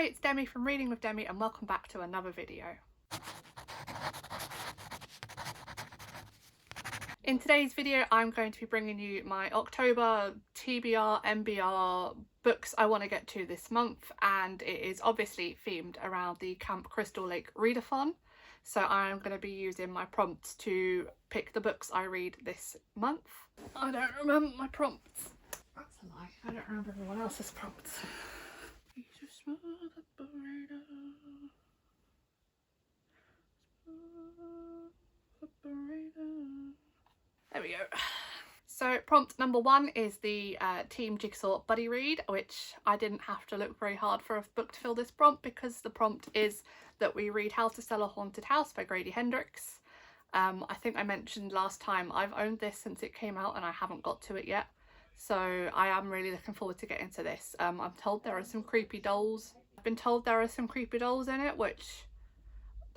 it's Demi from Reading with Demi and welcome back to another video. In today's video I'm going to be bringing you my October TBR, MBR books I want to get to this month, and it is obviously themed around the Camp Crystal Lake Readathon. So I'm going to be using my prompts to pick the books I read this month. I don't remember my prompts. That's a lie. I don't remember everyone else's prompts. There we go. So prompt number one is the Team Jigsaw Buddy Read, which I didn't have to look very hard for a book to fill this prompt, because the prompt is that we read How to Sell a Haunted House by Grady Hendrix. I think I mentioned last time I've owned this since it came out and I haven't got to it yet. So I am really looking forward to getting to this. I'm told there are some creepy dolls. I've been told there are some creepy dolls in it, which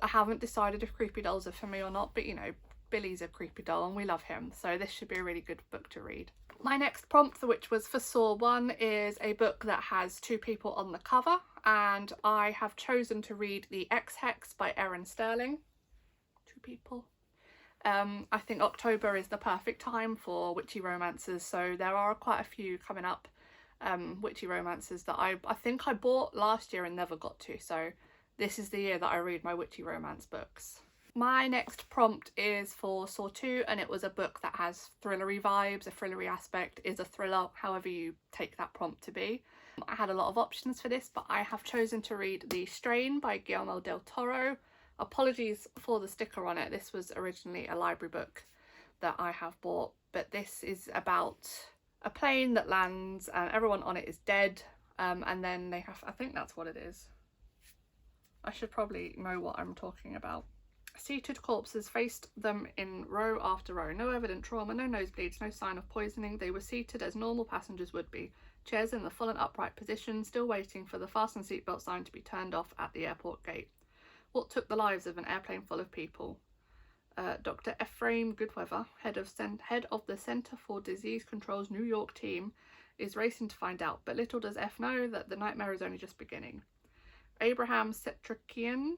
I haven't decided if creepy dolls are for me or not, but you know, Billy's a creepy doll and we love him, so this should be a really good book to read. My next prompt, which was for Saw 1, is a book that has two people on the cover, and I have chosen to read The X-Hex by Erin Sterling. Two people. I think October is the perfect time for witchy romances, so there are quite a few coming up witchy romances that I think I bought last year and never got to, so this is the year that I read my witchy romance books. My next prompt is for Saw 2, and it was a book that has thrillery vibes, a thrillery aspect, is a thriller, however you take that prompt to be. I had a lot of options for this, but I have chosen to read The Strain by Guillermo del Toro. Apologies for the sticker on it, this was originally a library book that I have bought, but this is about a plane that lands and everyone on it is dead, and then they have, I think that's what it is. I should probably know what I'm talking about. Seated corpses faced them in row after row. No evident trauma, no nosebleeds, no sign of poisoning. They were seated as normal passengers would be. Chairs in the full and upright position, still waiting for the fasten seatbelt sign to be turned off at the airport gate. What took the lives of an airplane full of people? Dr. Ephraim Goodweather, head of the Center for Disease Control's New York team, is racing to find out, but little does F know that the nightmare is only just beginning. Abraham Setrakian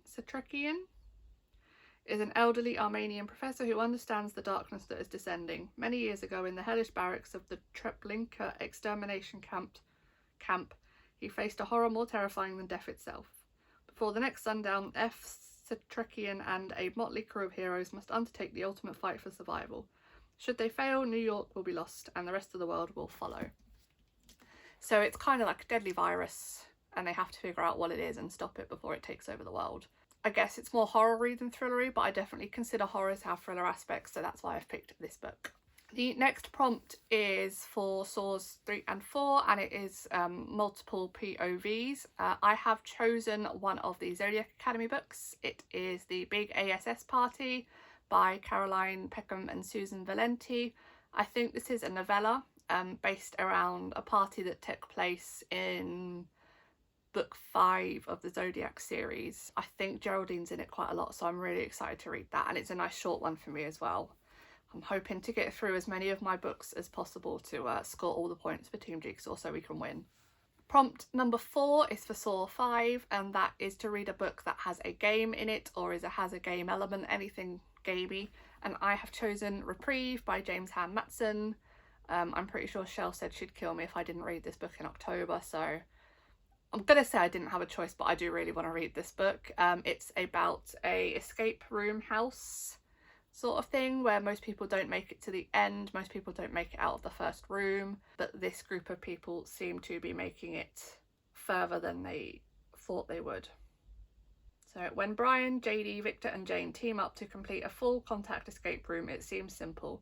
is an elderly Armenian professor who understands the darkness that is descending. Many years ago, in the hellish barracks of the Treblinka extermination camp, he faced a horror more terrifying than death itself. Before the next sundown, F. Setrakian and a motley crew of heroes must undertake the ultimate fight for survival. Should they fail, New York will be lost and the rest of the world will follow. So it's kind of like a deadly virus, and they have to figure out what it is and stop it before it takes over the world. I guess it's more horror-y than thrillery, but I definitely consider horrors have thriller aspects, so that's why I've picked this book. The next prompt is for Saws 3 and 4, and it is multiple POVs. I have chosen one of the Zodiac Academy books. It is The Big ASS Party by Caroline Peckham and Susan Valenti. I think this is a novella based around a party that took place in book 5 of the Zodiac series. I think Geraldine's in it quite a lot, so I'm really excited to read that, and it's a nice short one for me as well. I'm hoping to get through as many of my books as possible to score all the points for Team Jigsaw so we can win. Prompt number 4 is for Saw 5, and that is to read a book that has a game in it, or has a game element, anything gamey, and I have chosen Reprieve by James Han Matson. I'm pretty sure Shell said she'd kill me if I didn't read this book in October, so I'm gonna say I didn't have a choice, but I do really want to read this book. It's about a escape room house sort of thing where most people don't make it to the end, most people don't make it out of the first room, but this group of people seem to be making it further than they thought they would. So when Brian, JD, Victor and Jane team up to complete a full contact escape room, it seems simple.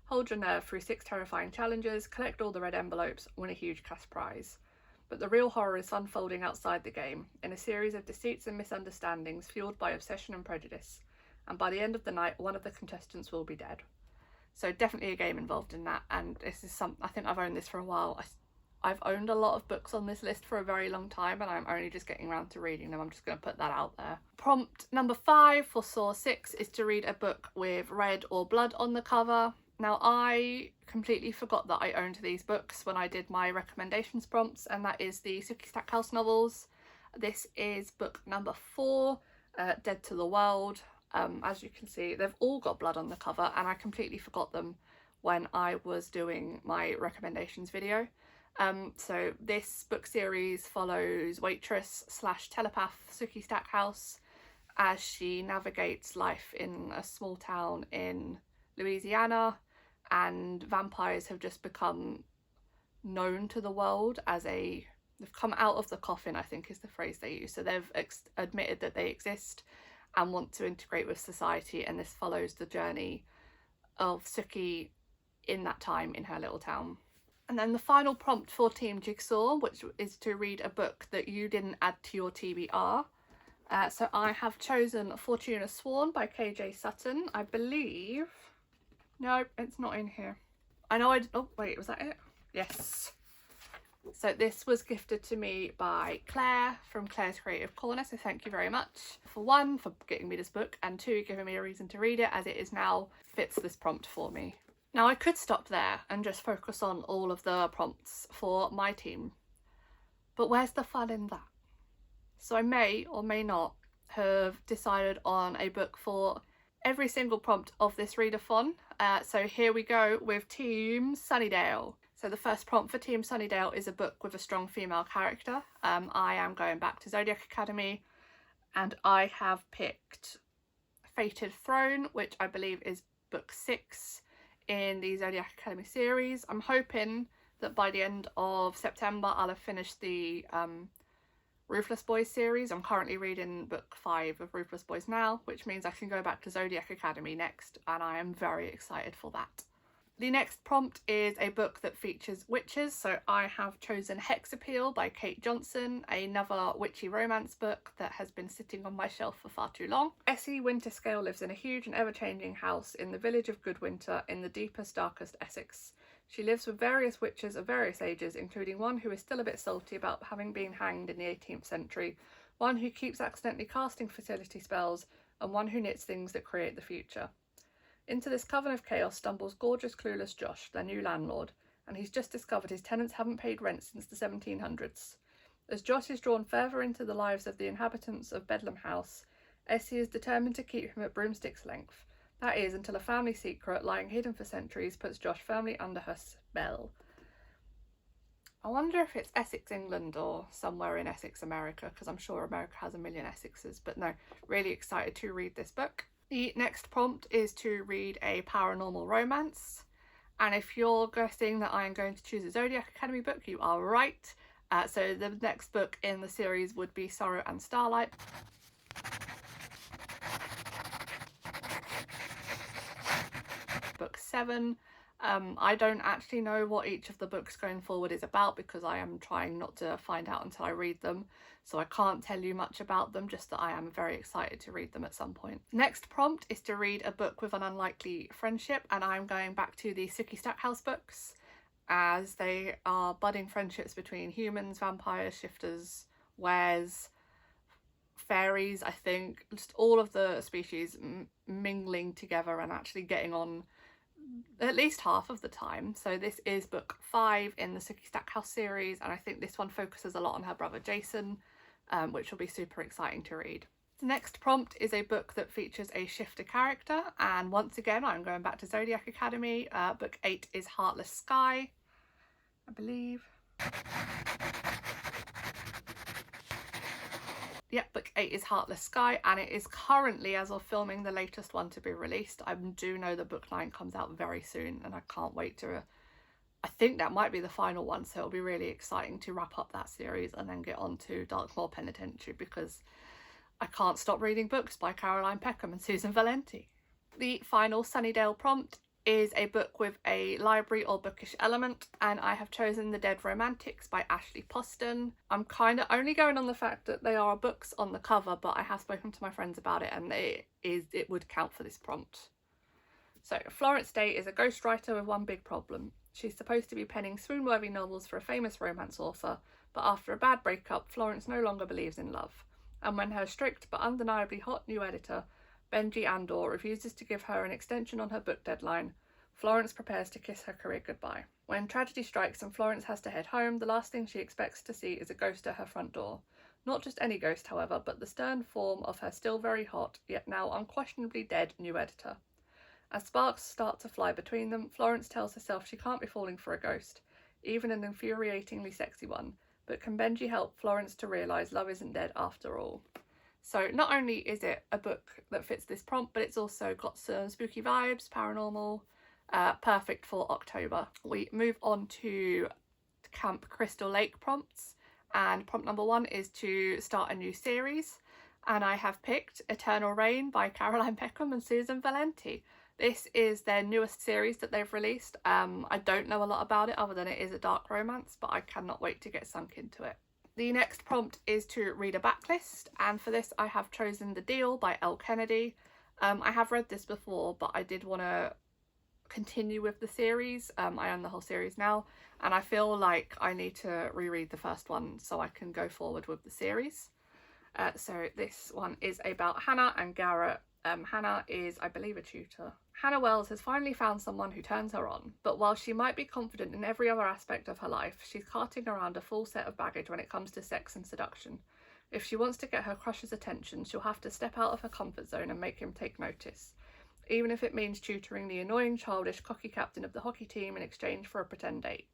Hold your nerve through 6 terrifying challenges, collect all the red envelopes, win a huge cash prize. But the real horror is unfolding outside the game, in a series of deceits and misunderstandings fueled by obsession and prejudice. And by the end of the night, one of the contestants will be dead. So definitely a game involved in that, and this is something, I think I've owned this for a while. I've owned a lot of books on this list for a very long time, and I'm only just getting around to reading them. I'm just going to put that out there. Prompt number 5 for Saw 6 is to read a book with red or blood on the cover. Now, I completely forgot that I owned these books when I did my recommendations prompts, and that is the Sookie Stackhouse novels. This is book number 4, Dead to the World. As you can see, they've all got blood on the cover, and I completely forgot them when I was doing my recommendations video. So this book series follows waitress / telepath Sookie Stackhouse as she navigates life in a small town in Louisiana, and vampires have just become known to the world as they've come out of the coffin, I think is the phrase they use. So they've admitted that they exist and want to integrate with society, and this follows the journey of Sookie in that time in her little town. And then the final prompt for Team Jigsaw, which is to read a book that you didn't add to your TBR. So I have chosen Fortuna Sworn by KJ Sutton, I believe. No, it's not in here. I know oh wait, was that it? Yes. So this was gifted to me by Claire from Claire's Creative Corner, so thank you very much. For 1, for getting me this book, and 2, giving me a reason to read it, as it is now fits this prompt for me. Now I could stop there and just focus on all of the prompts for my team, but where's the fun in that? So I may or may not have decided on a book for every single prompt of this readathon. So here we go with Team Sunnydale. So the first prompt for Team Sunnydale is a book with a strong female character. I am going back to Zodiac Academy, and I have picked Fated Throne, which I believe is book 6 in the Zodiac Academy series. I'm hoping that by the end of September I'll have finished the Ruthless Boys series. I'm currently reading book 5 of Ruthless Boys now, which means I can go back to Zodiac Academy next, and I am very excited for that. The next prompt is a book that features witches, so I have chosen Hex Appeal by Kate Johnson, another witchy romance book that has been sitting on my shelf for far too long. Essie Winterscale lives in a huge and ever-changing house in the village of Goodwinter in the deepest, darkest Essex. She lives with various witches of various ages, including one who is still a bit salty about having been hanged in the 18th century, one who keeps accidentally casting fertility spells, and one who knits things that create the future. Into this coven of chaos stumbles gorgeous, clueless Josh, their new landlord, and he's just discovered his tenants haven't paid rent since the 1700s. As Josh is drawn further into the lives of the inhabitants of Bedlam House, Essie is determined to keep him at broomstick's length. That is, until a family secret lying hidden for centuries puts Josh firmly under her spell. I wonder if it's Essex, England, or somewhere in Essex, America, because I'm sure America has a million Essexes, but no, really excited to read this book. The next prompt is to read a paranormal romance, and if you're guessing that I am going to choose a Zodiac Academy book, you are right. So the next book in the series would be Sorrow and Starlight. Book 7. I don't actually know what each of the books going forward is about because I am trying not to find out until I read them, so I can't tell you much about them, just that I am very excited to read them at some point. Next prompt is to read a book with an unlikely friendship, and I'm going back to the Sookie Stackhouse books, as they are budding friendships between humans, vampires, shifters, wares, fairies, I think, just all of the species mingling together and actually getting on at least half of the time. So this is book 5 in the Sookie Stackhouse series, and I think this one focuses a lot on her brother Jason, which will be super exciting to read. The next prompt is a book that features a shifter character, and once again I'm going back to Zodiac Academy. Book 8 is Heartless Sky, I believe. Yep, book 8 is Heartless Sky, and it is currently, as of filming, the latest one to be released. I do know the book 9 comes out very soon, and I can't wait to... I think that might be the final one, so it'll be really exciting to wrap up that series and then get on to Darkmoor Penitentiary, because I can't stop reading books by Caroline Peckham and Susan Valenti. The final Sunnydale prompt is a book with a library or bookish element, and I have chosen The Dead Romantics by Ashley Poston. I'm kind of only going on the fact that they are books on the cover, but I have spoken to my friends about it, and it would count for this prompt. So Florence Day is a ghostwriter with one big problem. She's supposed to be penning swoon-worthy novels for a famous romance author, but after a bad breakup, Florence no longer believes in love. And when her strict but undeniably hot new editor, Benji Andor, refuses to give her an extension on her book deadline, Florence prepares to kiss her career goodbye. When tragedy strikes and Florence has to head home, the last thing she expects to see is a ghost at her front door. Not just any ghost, however, but the stern form of her still very hot, yet now unquestionably dead new editor. As sparks start to fly between them, Florence tells herself she can't be falling for a ghost, even an infuriatingly sexy one. But can Benji help Florence to realise love isn't dead after all? So not only is it a book that fits this prompt, but it's also got some spooky vibes, paranormal, perfect for October. We move on to Camp Crystal Lake prompts, and prompt number 1 is to start a new series, and I have picked Eternal Rain by Caroline Peckham and Susan Valenti. This is their newest series that they've released. I don't know a lot about it other than it is a dark romance, but I cannot wait to get sunk into it. The next prompt is to read a backlist, and for this I have chosen The Deal by Elle Kennedy. I have read this before, but I did want to continue with the series. I own the whole series now, and I feel like I need to reread the first one so I can go forward with the series. So this one is about Hannah and Garrett. Hannah is, I believe, a tutor. Hannah Wells has finally found someone who turns her on, but while she might be confident in every other aspect of her life, she's carting around a full set of baggage when it comes to sex and seduction. If she wants to get her crush's attention, she'll have to step out of her comfort zone and make him take notice, even if it means tutoring the annoying, childish, cocky captain of the hockey team in exchange for a pretend date.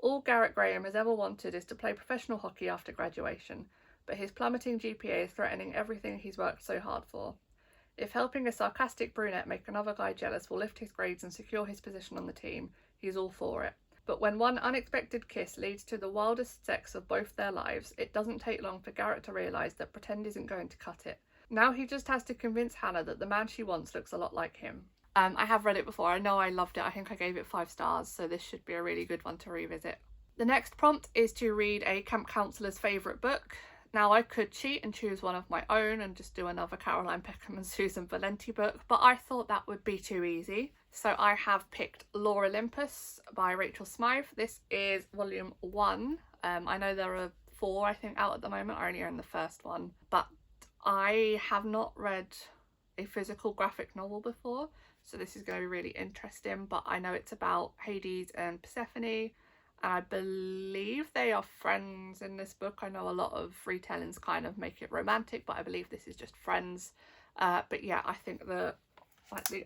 All Garrett Graham has ever wanted is to play professional hockey after graduation, but his plummeting GPA is threatening everything he's worked so hard for. If helping a sarcastic brunette make another guy jealous will lift his grades and secure his position on the team, he's all for it. But when one unexpected kiss leads to the wildest sex of both their lives, it doesn't take long for Garrett to realise that pretend isn't going to cut it. Now he just has to convince Hannah that the man she wants looks a lot like him. I have read it before. I know I loved it. I think I gave it 5 stars, so this should be a really good one to revisit. The next prompt is to read a camp counsellor's favourite book. Now I could cheat and choose one of my own and just do another Caroline Peckham and Susan Valenti book, but I thought that would be too easy. So I have picked Lore Olympus by Rachel Smythe. This is volume 1. I know there are 4, I think, out at the moment. I only own the first one, but I have not read a physical graphic novel before, so this is going to be really interesting. But I know it's about Hades and Persephone, and I believe they are friends in this book. I know a lot of retellings kind of make it romantic, but I believe this is just friends. But yeah, I think the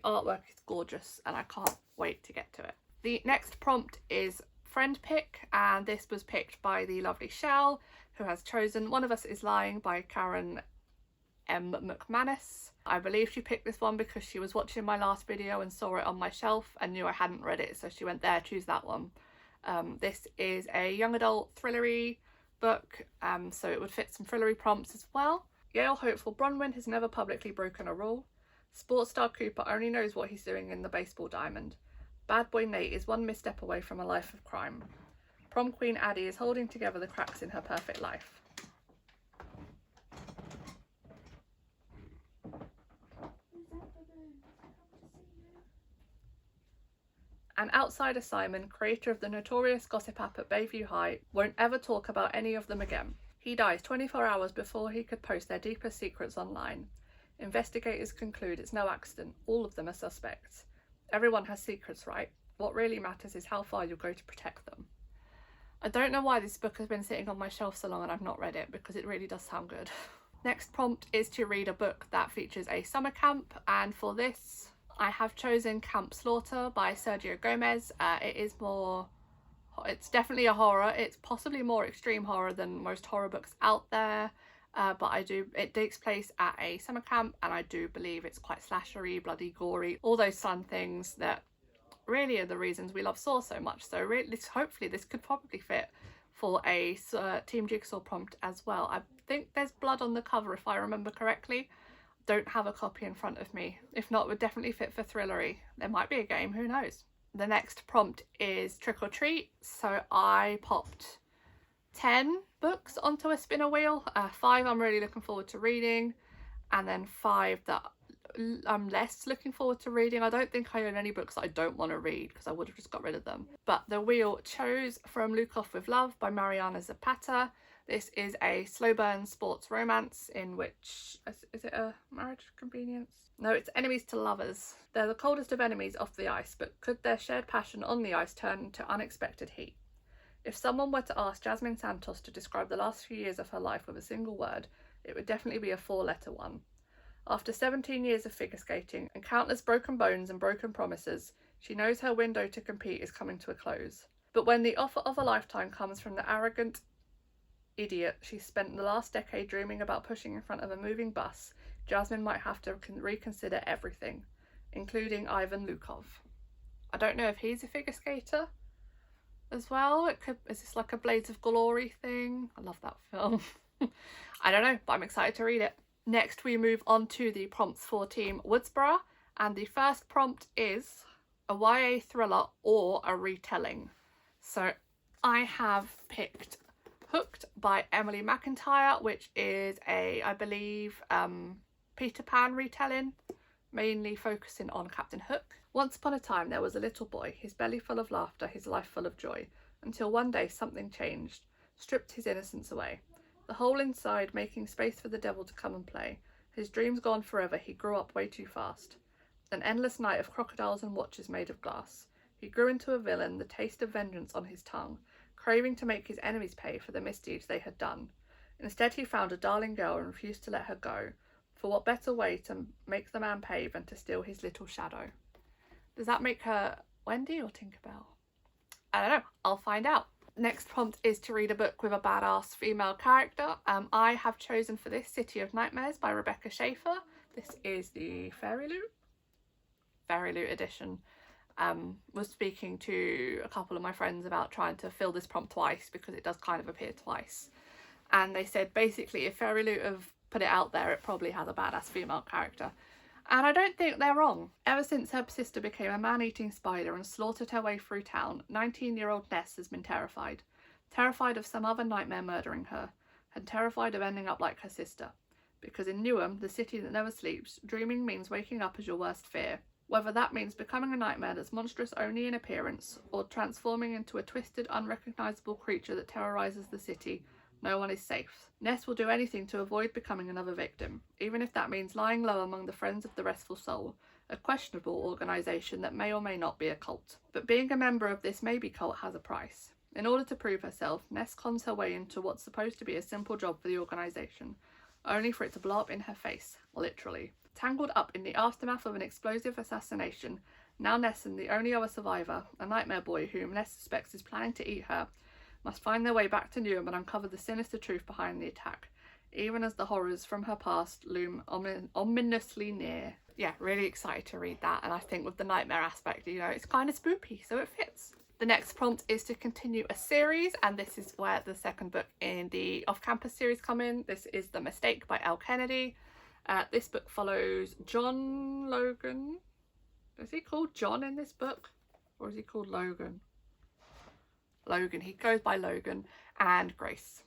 artwork is gorgeous and I can't wait to get to it. The next prompt is friend pick, and this was picked by the lovely Shell, who has chosen One of Us is Lying by Karen M. McManus. I believe she picked this one because she was watching my last video and saw it on my shelf and knew I hadn't read it, so she went, there, choose that one. This is a young adult thrillery book, so it would fit some thrillery prompts as well. Yale hopeful Bronwyn has never publicly broken a rule. Sports star Cooper only knows what he's doing in the baseball diamond. Bad boy Nate is one misstep away from a life of crime. Prom queen Addie is holding together the cracks in her perfect life. And outsider Simon, creator of the notorious gossip app at Bayview High, won't ever talk about any of them again. He dies 24 hours before he could post their deepest secrets online. Investigators conclude it's no accident. All of them are suspects. Everyone has secrets, right? What really matters is how far you'll go to protect them. I don't know why this book has been sitting on my shelf so long and I've not read it, because it really does sound good. Next prompt is to read a book that features a summer camp, and for this I have chosen Camp Slaughter by Sergio Gomez. It's definitely a horror. It's possibly more extreme horror than most horror books out there, but it takes place at a summer camp, and I do believe it's quite slashery, bloody, gory, all those fun things that really are the reasons we love Saw so much. So really, hopefully this could probably fit for a Team Jigsaw prompt as well. I think there's blood on the cover if I remember correctly. Don't have a copy in front of me. If not, it would definitely fit for thrillery. There might be a game, who knows. The next prompt is Trick or Treat. So I popped 10 books onto a spinner wheel. 5 I'm really looking forward to reading, and then 5 that I'm less looking forward to reading. I don't think I own any books that I don't want to read, because I would have just got rid of them. But the wheel chose From Luke Off With Love by Mariana Zapata. This is a slow burn sports romance in which, is it a marriage convenience? No, it's enemies to lovers. They're the coldest of enemies off the ice, but could their shared passion on the ice turn to unexpected heat? If someone were to ask Jasmine Santos to describe the last few years of her life with a single word, it would definitely be a 4-letter one. After 17 years of figure skating and countless broken bones and broken promises, she knows her window to compete is coming to a close. But when the offer of a lifetime comes from the arrogant idiot she spent the last decade dreaming about pushing in front of a moving bus, Jasmine might have to reconsider everything, including Ivan Lukov. I don't know if he's a figure skater as well. Is this like a Blades of Glory thing? I love that film. I don't know, but I'm excited to read it. Next we move on to the prompts for Team Woodsboro, and the first prompt is a YA thriller or a retelling. So I have picked Hooked by Emily McIntyre, which is I believe, Peter Pan retelling, mainly focusing on Captain Hook. Once upon a time there was a little boy, his belly full of laughter, his life full of joy, until one day something changed, stripped his innocence away. The hole inside making space for the devil to come and play. His dreams gone forever, he grew up way too fast. An endless night of crocodiles and watches made of glass. He grew into a villain, the taste of vengeance on his tongue, craving to make his enemies pay for the misdeeds they had done. Instead he found a darling girl and refused to let her go, for what better way to make the man pay than to steal his little shadow? Does that make her Wendy or Tinkerbell? I don't know, I'll find out. Next prompt is to read a book with a badass female character. I have chosen for this City of Nightmares by Rebecca Schaeffer. This is the Fairy Loot edition. Was speaking to a couple of my friends about trying to fill this prompt twice because it does kind of appear twice. And they said basically if Fairy Loot have put it out there, it probably has a badass female character. And I don't think they're wrong. Ever since her sister became a man-eating spider and slaughtered her way through town, 19-year-old Ness has been terrified. Terrified of some other nightmare murdering her, and terrified of ending up like her sister. Because in Newham, the city that never sleeps, dreaming means waking up as your worst fear. Whether that means becoming a nightmare that's monstrous only in appearance, or transforming into a twisted, unrecognisable creature that terrorises the city, no one is safe. Ness will do anything to avoid becoming another victim, even if that means lying low among the Friends of the Restful Soul, a questionable organisation that may or may not be a cult. But being a member of this maybe cult has a price. In order to prove herself, Ness cons her way into what's supposed to be a simple job for the organisation, only for it to blow up in her face, literally. Tangled up in the aftermath of an explosive assassination, now Ness and the only other survivor, a nightmare boy whom Ness suspects is planning to eat her, must find their way back to Newham and uncover the sinister truth behind the attack, even as the horrors from her past loom ominously near. Yeah, really excited to read that, and I think with the nightmare aspect, you know, it's kind of spooky, so it fits. The next prompt is to continue a series, and this is where the second book in the off-campus series come in. This is The Mistake by Elle Kennedy. This book follows John Logan. Is he called John in this book? Or is he called Logan? Logan. He goes by Logan, and Grace.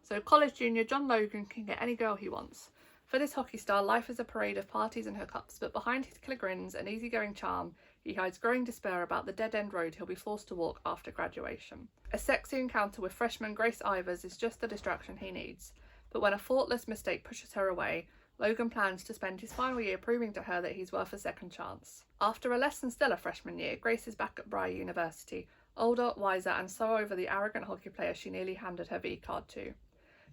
So college junior John Logan can get any girl he wants. For this hockey star, life is a parade of parties and hookups, but behind his killer grins and easygoing charm, he hides growing despair about the dead-end road he'll be forced to walk after graduation. A sexy encounter with freshman Grace Ivers is just the distraction he needs. But when a thoughtless mistake pushes her away, Logan plans to spend his final year proving to her that he's worth a second chance. After a less than stellar freshman year, Grace is back at Briar University, older, wiser, and so over the arrogant hockey player she nearly handed her V-card to.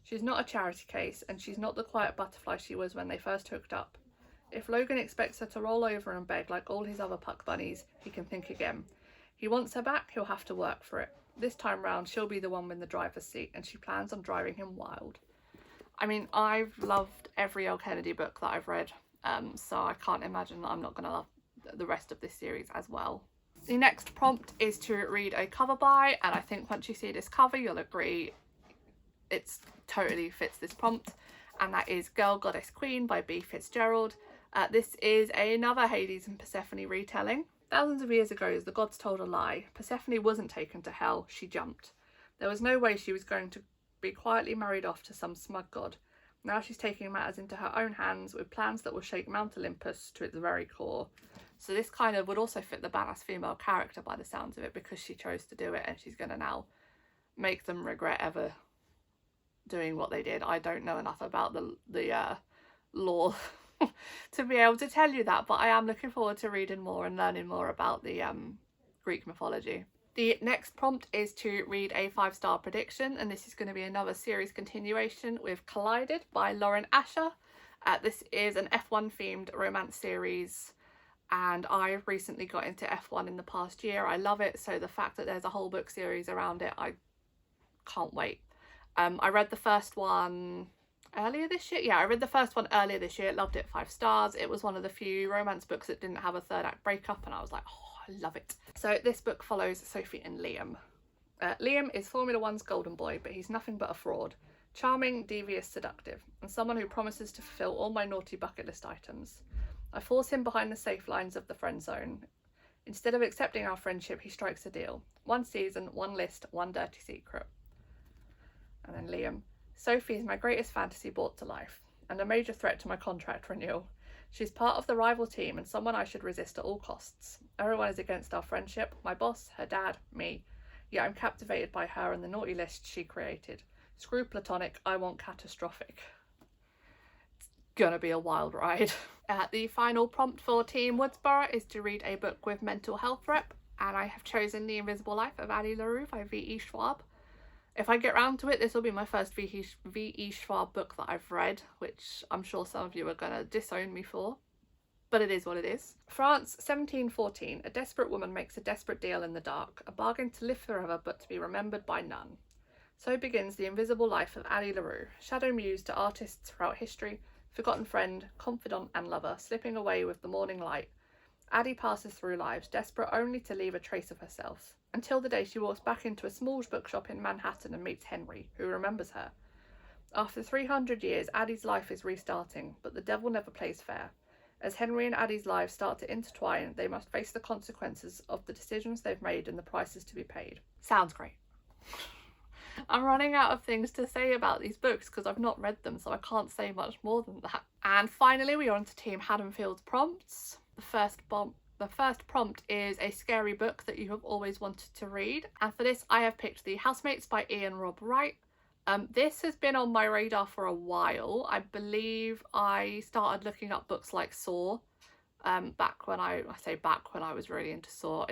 She's not a charity case, and she's not the quiet butterfly she was when they first hooked up. If Logan expects her to roll over and beg like all his other puck bunnies, he can think again. He wants her back, he'll have to work for it. This time round, she'll be the one in the driver's seat, and she plans on driving him wild. I mean, I've loved every Elle Kennedy book that I've read, so I can't imagine that I'm not going to love the rest of this series as well. The next prompt is to read a cover by, and I think once you see this cover, you'll agree it totally fits this prompt, and that is Girl Goddess Queen by B. Fitzgerald. This is another Hades and Persephone retelling. Thousands of years ago, the gods told a lie. Persephone wasn't taken to hell, she jumped. There was no way she was going to be quietly married off to some smug god. Now she's taking matters into her own hands with plans that will shake Mount Olympus to its very core. So this kind of would also fit the badass female character by the sounds of it, because she chose to do it and she's going to now make them regret ever doing what they did. I don't know enough about the lore to be able to tell you that, but I am looking forward to reading more and learning more about the Greek mythology. The next prompt is to read a 5-star prediction, and this is going to be another series continuation with Collided by Lauren Asher. This is an F1 themed romance series, and I recently got into F1 in the past year. I love it, so the fact that there's a whole book series around it, I can't wait. I read the first one earlier this year. Yeah, I read the first one earlier this year. Loved it, 5 stars. It was one of the few romance books that didn't have a 3rd act breakup, and I was like, oh, I love it. So this book follows Sophie and Liam. Liam is Formula One's golden boy, but he's nothing but a fraud. Charming, devious, seductive, and someone who promises to fulfill all my naughty bucket list items. I force him behind the safe lines of the friend zone. Instead of accepting our friendship, he strikes a deal. 1 season, 1 list, 1 dirty secret. And then Liam. Sophie is my greatest fantasy brought to life, and a major threat to my contract renewal. She's part of the rival team and someone I should resist at all costs. Everyone is against our friendship, my boss, her dad, me. Yet I'm captivated by her and the naughty list she created. Screw platonic, I want catastrophic. It's gonna be a wild ride. The final prompt for Team Woodsboro is to read a book with mental health rep, and I have chosen The Invisible Life of Addie LaRue by V.E. Schwab. If I get round to it, this will be my first V.E. Schwab book that I've read, which I'm sure some of you are going to disown me for. But it is what it is. France, 1714. A desperate woman makes a desperate deal in the dark. A bargain to live forever but to be remembered by none. So begins the invisible life of Addie LaRue, shadow muse to artists throughout history, forgotten friend, confidant and lover, slipping away with the morning light. Addie passes through lives, desperate only to leave a trace of herself, until the day she walks back into a small bookshop in Manhattan and meets Henry, who remembers her. After 300 years, Addie's life is restarting, but the devil never plays fair. As Henry and Addie's lives start to intertwine, they must face the consequences of the decisions they've made and the prices to be paid. Sounds great. I'm running out of things to say about these books because I've not read them, so I can't say much more than that. And finally, we are on to Team Haddonfield's prompts. The first prompt is a scary book that you have always wanted to read, and for this I have picked The Housemates by Ian Rob Wright. This has been on my radar for a while. I believe I started looking up books like Saw back when I was really into Saw.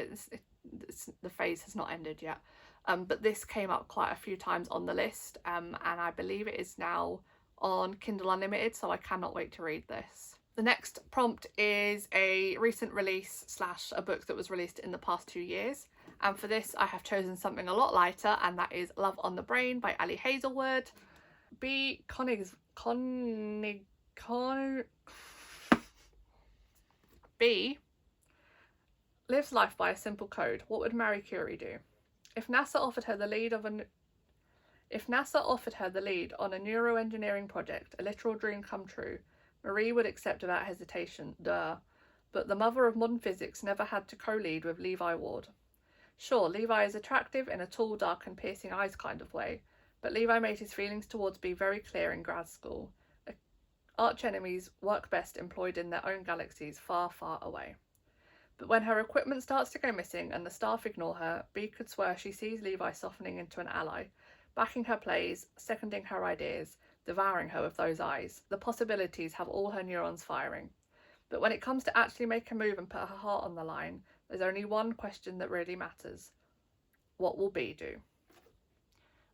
The phase has not ended yet, but this came up quite a few times on the list, and I believe it is now on Kindle Unlimited, so I cannot wait to read this. The next prompt is a recent release / a book that was released in the past 2 years. And for this, I have chosen something a lot lighter, and that is Love on the Brain by Ali Hazelwood. B lives life by a simple code. What would Marie Curie do? If NASA offered her the lead on a neuroengineering project, a literal dream come true, Marie would accept without hesitation, duh. But the mother of modern physics never had to co-lead with Levi Ward. Sure, Levi is attractive in a tall, dark and piercing eyes kind of way, but Levi made his feelings towards Bea very clear in grad school. Arch enemies work best employed in their own galaxies far, far away. But when her equipment starts to go missing and the staff ignore her, Bea could swear she sees Levi softening into an ally, backing her plays, seconding her ideas, devouring her with those eyes. The possibilities have all her neurons firing. But when it comes to actually make a move and put her heart on the line, there's only one question that really matters. What will Bea do?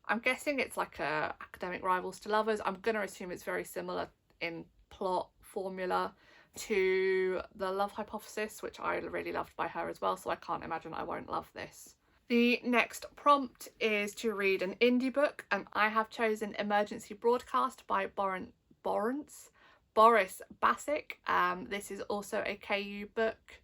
I'm guessing it's like a academic rivals to lovers. I'm going to assume it's very similar in plot formula to The Love Hypothesis, which I really loved by her as well, so I can't imagine I won't love this. The next prompt is to read an indie book, and I have chosen Emergency Broadcast by Boris Basic. This is also a KU book.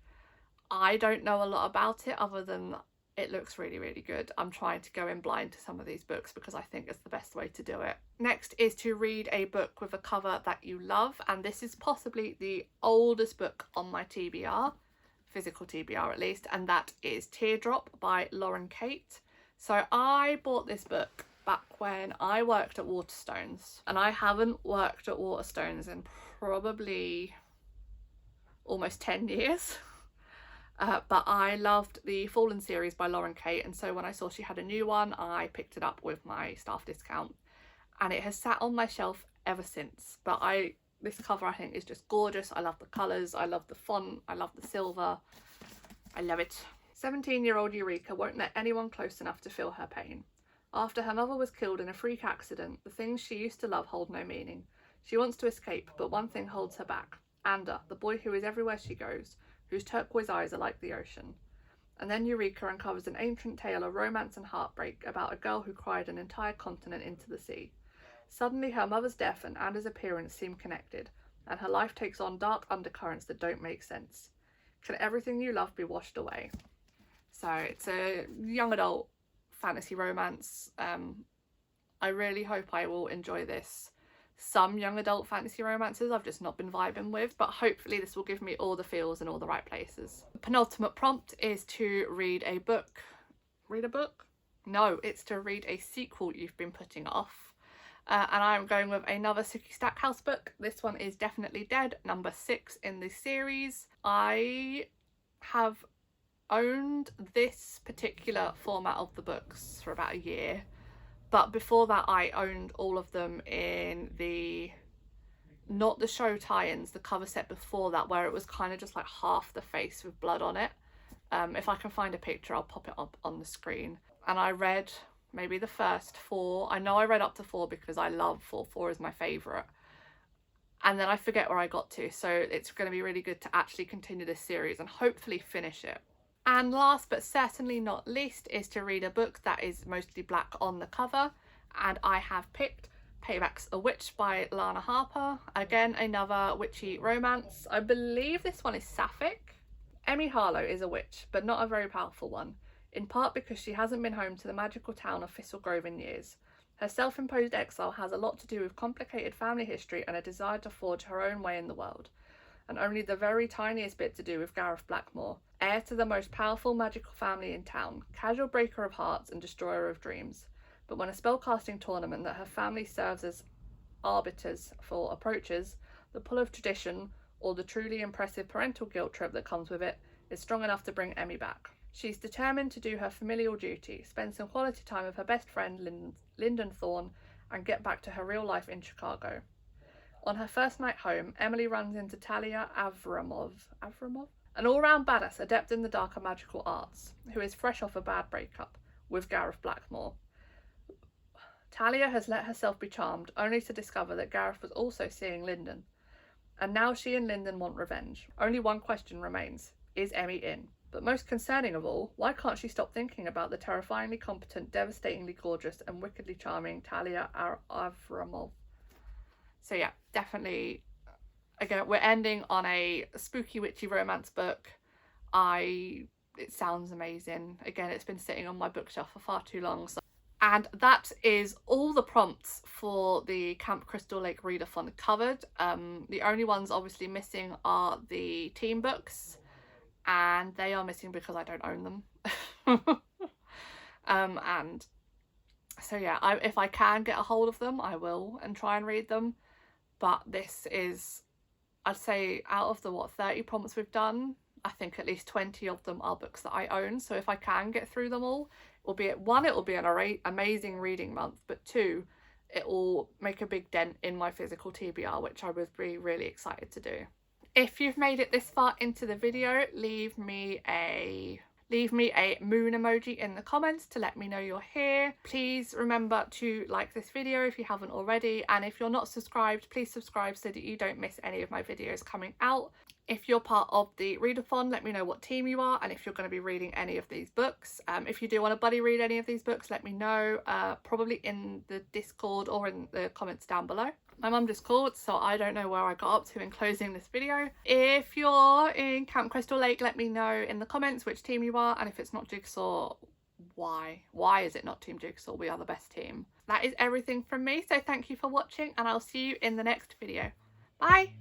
I don't know a lot about it other than it looks really, really good. I'm trying to go in blind to some of these books because I think it's the best way to do it. Next is to read a book with a cover that you love, and this is possibly the oldest book on my TBR. Physical TBR at least, and that is Teardrop by Lauren Kate. So I bought this book back when I worked at Waterstones, and I haven't worked at Waterstones in probably almost 10 years. But I loved the Fallen series by Lauren Kate, and so when I saw she had a new one, I picked it up with my staff discount, and it has sat on my shelf ever since. But this cover I think is just gorgeous. I love the colours, I love the font, I love the silver, I love it. 17-year-old Eureka won't let anyone close enough to feel her pain. After her mother was killed in a freak accident, the things she used to love hold no meaning. She wants to escape, but one thing holds her back. Ander, the boy who is everywhere she goes, whose turquoise eyes are like the ocean. And then Eureka uncovers an ancient tale of romance and heartbreak about a girl who cried an entire continent into the sea. Suddenly her mother's death and Ander's appearance seem connected, and her life takes on dark undercurrents that don't make sense. Can everything you love be washed away? So it's a young adult fantasy romance. I really hope I will enjoy this. Some young adult fantasy romances I've just not been vibing with, but hopefully this will give me all the feels in all the right places. The penultimate prompt is to read a book. Read a book? No, it's to read a sequel you've been putting off. And I'm going with another Sookie Stackhouse book. This one is Definitely Dead, number 6 in the series. I have owned this particular format of the books for about a year, but before that I owned all of them in the, not the show tie-ins, the cover set before that, where it was kind of just like half the face with blood on it. If I can find a picture I'll pop it up on the screen. And I read maybe the first 4. I know I read up to 4 because I love 4. 4 is my favourite. And then I forget where I got to, so it's going to be really good to actually continue this series and hopefully finish it. And last but certainly not least is to read a book that is mostly black on the cover, and I have picked Paybacks, A Witch by Lana Harper. Again, another witchy romance. I believe this one is sapphic. Emmy Harlow is a witch, but not a very powerful one, in part because she hasn't been home to the magical town of Thistle Grove in years. Her self-imposed exile has a lot to do with complicated family history and a desire to forge her own way in the world, and only the very tiniest bit to do with Gareth Blackmore, heir to the most powerful magical family in town, casual breaker of hearts and destroyer of dreams. But when a spellcasting tournament that her family serves as arbiters for approaches, the pull of tradition, or the truly impressive parental guilt trip that comes with it, is strong enough to bring Emmy back. She's determined to do her familial duty, spend some quality time with her best friend Lyndon Thorne, and get back to her real life in Chicago. On her first night home, Emily runs into Talia Avramov, an all-round badass adept in the darker magical arts, who is fresh off a bad breakup with Gareth Blackmore. Talia has let herself be charmed, only to discover that Gareth was also seeing Lyndon. And now she and Lyndon want revenge. Only one question remains: is Emmy in? But most concerning of all, why can't she stop thinking about the terrifyingly competent, devastatingly gorgeous, and wickedly charming Talia Avramov? So yeah, definitely, again, we're ending on a spooky witchy romance book. It sounds amazing. Again, it's been sitting on my bookshelf for far too long. And that is all the prompts for the Camp Crystal Lake readathon covered. The only ones obviously missing are the team books, and they are missing because I don't own them. And so yeah, if I can get a hold of them, I will and try and read them. But this is, I'd say, out of the 30 prompts we've done, I think at least 20 of them are books that I own. So if I can get through them all, it will be an amazing reading month, but 2, it will make a big dent in my physical TBR, which I would be really excited to do. If you've made it this far into the video, leave me a moon emoji in the comments to let me know you're here. Please remember to like this video if you haven't already, and if you're not subscribed, please subscribe so that you don't miss any of my videos coming out. If you're part of the readathon, let me know what team you are and if you're going to be reading any of these books. If you do want to buddy read any of these books, let me know, probably in the Discord or in the comments down below. My mum just called, so I don't know where I got up to in closing this video. If you're in Camp Crystal Lake, let me know in the comments which team you are, and if it's not Jigsaw, why? Why is it not Team Jigsaw? We are the best team. That is everything from me, so thank you for watching, and I'll see you in the next video. Bye!